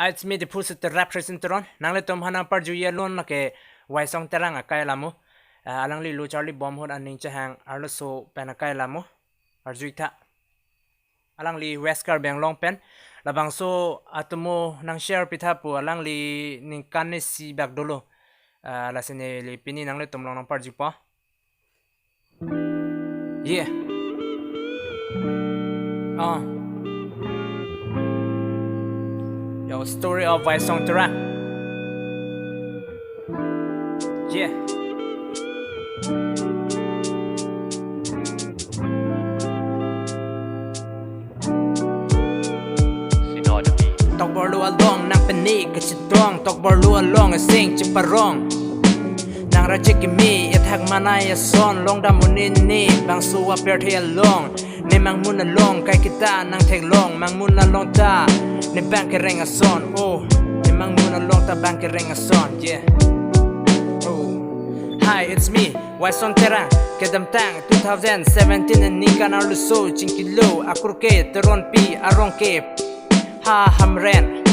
It's me the pusit the representaron nang le tom hanang par juye lon na ke wai song terang akai lamu alang li lu charlie bom hon aning chahang arlo so pen akai lamu arjuita alang li wesker beng long pen labang so atumo nang share pithapu alang li ning kanne si bak dolo la sene li pini nang le tom long par jupa yeah Yo, story of Vai Song Tera. Yeah. Talk bor lu along nang panik ke chitong talk bor lu along a sing chiparong nang ra chikimi ethak manai son long da munin ni bang suwa per the long ne mang mun along kai kita nang thek long mang mun along ta ne bang ke renga son oh ne mang mun along ta bang ke renga son yeah oh hi it's me Vai Song Tera kedam tang 2017 and ni kana lu so chinkilo akurke teron pi arong ke ha hamren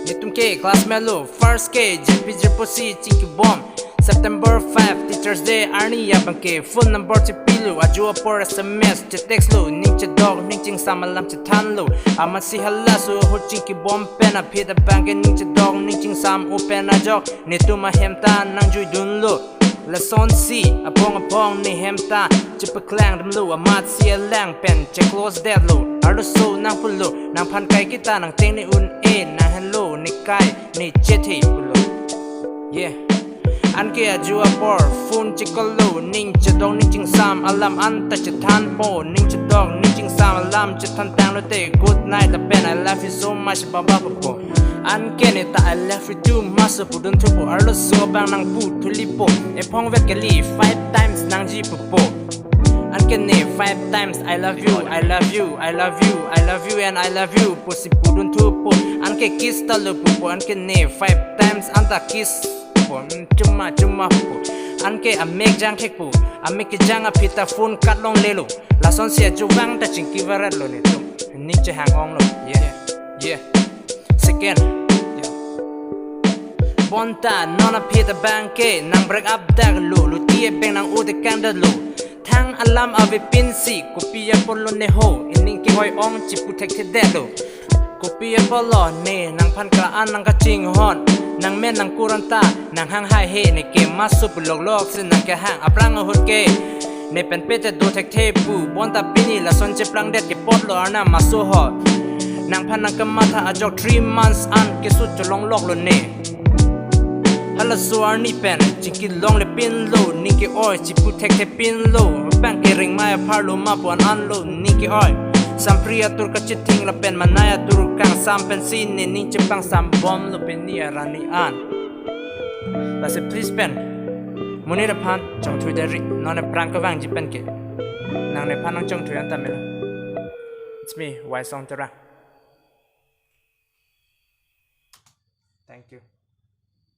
nitum ke class melo first ke jp jeposi chinki bomb September 5 Teachers Day Arni Yabanke phone number to pilu ajua por SMS to text lu ning che dog ning ching samalam che tan lu amasi halla su ho chinki bomb pena phida bange ning che dog ning ching sam open a jok ni tuma hemta nang jui dun lu la son si apong ni hemta chipa klang dum lu amat si lang pen che close dead lu arlo so nang pulu nang phan kai kita nang teng ni un e na hello ni kai ni chethi pulu yeah Anke ajua por phone chikolo ning chedong ning ching sam alam anta chethan po ning chedong ning ching sam alam chethan tang lo te good night the pen I love you so much baba po Anke ne ta I love you too much pudun thupo arlo so bang nang pu thulipo e phong vet kali 5 times nang ji po Anke ne 5 times I love you I love you I love you I love you and I love you pusi pudun thupo Anke kiss ta lo po Anke ne 5 times anta kiss cuma po anke amek jang thek pu amek jang apita phone kat long lelo la son sia juwang ta chingki varat lo ni tu ni che hang ong lo yeah second bonta nona pita banke nang break up dag lo tie beng nang ode kanda lo thang alam ave pinsi kopia polo ne ho ining ki hoi ong chipu thek the de lo kopia polo ne nang phan ka an nang ka ching hon nang men nang kuranta nang hang hai he ne ke masu pulok lok sin nang ke hang aprang hut ke ne pen pete do thek the pu bonta pini la son che plang det ke pot lo na masu ho nang phan nang kamatha ajok 3 months an ke su cholong lok lo ne hala suar ni pen chiki long le pin lo ni ke oi chi pu thek the pin lo bang ke ring mai phar lo ma pon an lo ni ke oi Sampria tur ka chiting la pen manaya tur kang sam pen sin ni ning chepang sam bom lo pen ni arani an la se please pen muni ra phan chong thui da ri non ne prang ka wang ji pen ke nang ne phan nang chong thui an ta me it's me Vai Song Tera thank you